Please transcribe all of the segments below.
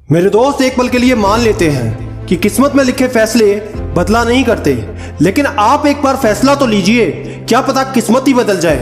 मेरे दोस्त एक पल के लिए मान लेते हैं कि किस्मत में लिखे फैसले बदला नहीं करते, लेकिन आप एक बार फैसला तो लीजिए, क्या पता किस्मत ही बदल जाए।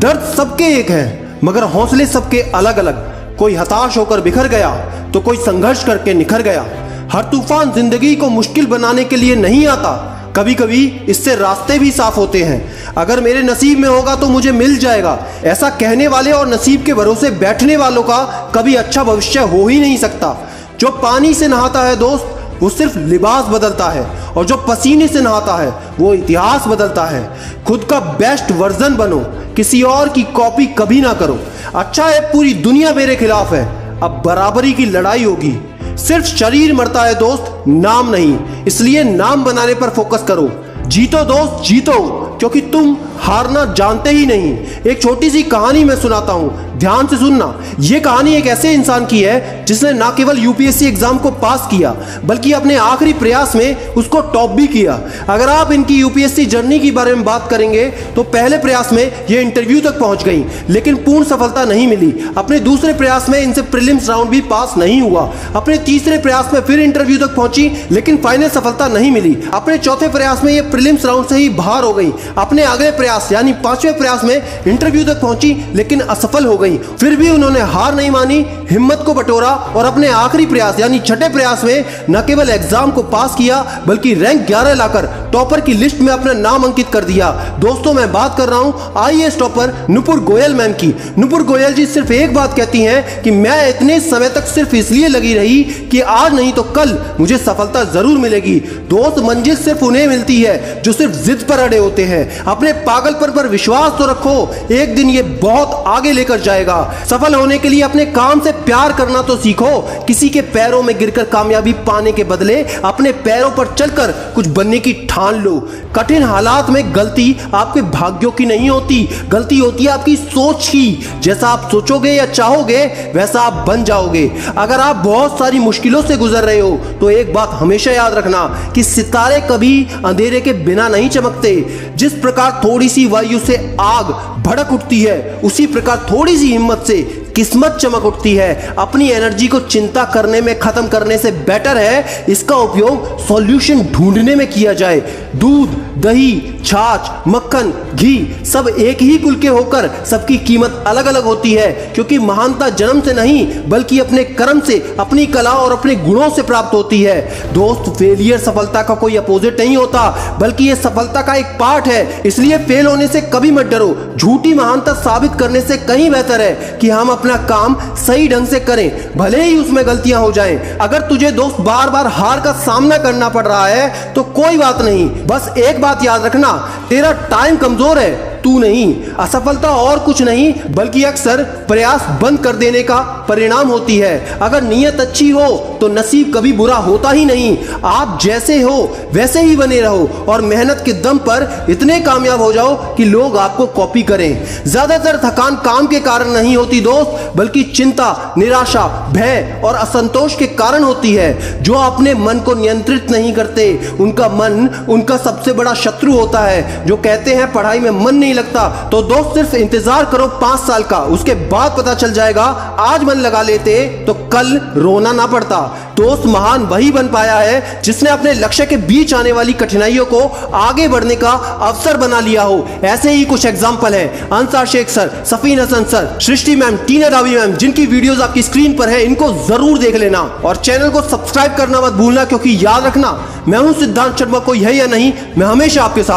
दर्द सबके एक है, मगर हौसले सबके अलग अलग। कोई हताश होकर बिखर गया तो कोई संघर्ष करके निखर गया। हर तूफान जिंदगी को मुश्किल बनाने के लिए नहीं आता, कभी कभी इससे रास्ते भी साफ होते हैं। अगर मेरे नसीब में होगा तो मुझे मिल जाएगा, ऐसा कहने वाले और नसीब के भरोसे बैठने वालों का कभी अच्छा भविष्य हो ही नहीं सकता। जो पानी से नहाता है दोस्त, वो सिर्फ लिबास बदलता है, और जो पसीने से नहाता है वो इतिहास बदलता है। खुद का बेस्ट वर्जन बनो, किसी और की कॉपी कभी ना करो। अच्छा है पूरी दुनिया मेरे खिलाफ है, अब बराबरी की लड़ाई होगी। सिर्फ शरीर मरता है दोस्त, नाम नहीं, इसलिए नाम बनाने पर फोकस करो। जीतो दोस्त जीतो, क्योंकि तुम हारना जानते ही नहीं। एक छोटी सी कहानी मैं सुनाता हूं, ध्यान से सुनना। यह कहानी एक ऐसे इंसान की है जिसने ना केवल यूपीएससी एग्जाम को पास किया, बल्कि अपने आखिरी प्रयास में उसको टॉप भी किया। अगर आप इनकी यूपीएससी जर्नी के बारे में बात करेंगे तो पहले प्रयास में ये इंटरव्यू तक पहुंच गई, लेकिन पूर्ण सफलता नहीं मिली। अपने दूसरे प्रयास में इनसे प्रीलिम्स राउंड भी पास नहीं हुआ। अपने तीसरे प्रयास में फिर इंटरव्यू तक पहुंची, लेकिन फाइनल सफलता नहीं मिली। अपने चौथे प्रयास में ये प्रीलिम्स राउंड से ही बाहर हो गई। अपने अगले प्रयास यानी पांचवें प्रयास में इंटरव्यू तक पहुंची, लेकिन असफल हो गई। फिर भी उन्होंने हार नहीं मानी, हिम्मत को बटोरा और अपने आखिरी प्रयास यानी छठे प्रयास में न केवल एग्जाम को पास किया, बल्कि रैंक 11 लाकर टॉपर की लिस्ट में अपना नाम अंकित कर दिया। दोस्तों, मैं बात कर रहा हूं IAS topper Nupur Goyal ma'am की। नुपुर गोयल जी सिर्फ एक बात कहती हैं कि मैं इतने समय तक सिर्फ इसलिए लगी रही कि आज नहीं तो कल मुझे सफलता जरूर मिलेगी। दोस्त, मंजिल सिर्फ उन्हें मिलती है जो सिर्फ जिद पर अड़े होते हैं। अपने पागलपन पर विश्वास तो रखो, एक दिन ये बहुत आगे लेकर जाएगा। सफल होने के लिए अपने काम से प्यार करना तो सीखो। किसी के पैरों में गिरकर कामयाबी पाने के बदले अपने पैरों पर चलकर कुछ बनने की ठान लो। कठिन हालात में गलती आपके भाग्यों की नहीं होती, गलती होती है आपकी सोच की। जैसा आप सोचोगे या चाहोगे वैसा आप बन जाओगे। अगर आप बहुत सारी मुश्किलों से गुजर रहे हो तो एक बात हमेशा याद रखना कि सितारे कभी अंधेरे के बिना नहीं चमकते। जिस प्रकार थोड़ी सी वायु से आग भड़क उठती है, उसी प्रकार थोड़ी सी हिम्मत से किस्मत चमक उठती है। अपनी एनर्जी को चिंता करने में खत्म करने से बेटर है इसका उपयोग सॉल्यूशन ढूंढने में किया जाए। दूध, दही, छाछ, मक्खन, घी सब एक ही कुल के होकर सबकी कीमत अलग अलग होती है, क्योंकि महानता जन्म से नहीं बल्कि अपने कर्म से, अपनी कला और अपने गुणों से प्राप्त होती है। दोस्त, फेलियर सफलता का कोई अपोजिट नहीं होता, बल्कि यह सफलता का एक पार्ट है। इसलिए फेल होने से कभी मत डरो। झूठी महानता साबित करने से कहीं बेहतर है कि हम अपना काम सही ढंग से करें, भले ही उसमें गलतियां हो जाएं। अगर तुझे दोस्त बार बार हार का सामना करना पड़ रहा है तो कोई बात नहीं, बस एक बात याद रखना, तेरा टाइम कमजोर है, तू नहीं। असफलता और कुछ नहीं बल्कि अक्सर प्रयास बंद कर देने का परिणाम होती है। अगर नीयत अच्छी हो तो नसीब कभी बुरा होता ही नहीं। आप जैसे हो वैसे ही बने रहो और मेहनत के दम पर इतने कामयाब हो जाओ कि लोग आपको कॉपी करें। ज्यादातर थकान काम के कारण नहीं होती दोस्त, बल्कि चिंता, निराशा, भय और असंतोष के कारण होती है। जो अपने मन को नियंत्रित नहीं करते उनका मन उनका सबसे बड़ा शत्रु होता है। जो कहते हैं पढ़ाई में मन नहीं लगता, तो दोस्त सिर्फ इंतजार करो 5 साल का, उसके बाद पता चल जाएगा। आज मन लगा लेते तो कल रोना ना पड़ता। दोस्त, महान वही बन पाया है जिसने अपने लक्ष्य के बीच आने वाली कठिनाइयों को आगे बढ़ने का अवसर बना लिया हो। ऐसे ही कुछ एग्जाम्पल हैं। अंसार शेख सर, सफीन हसन सर, सृष्टि मैम, टीना रावी मैम, जिनकी वीडियोस आपकी स्क्रीन पर है, इनको जरूर देख लेना और चैनल को सब्सक्राइब करना मत भूलना, क्योंकि याद रखना, मैं हूं सिद्धांत शर्मा, कोई है या नहीं, मैं हमेशा आपके साथ।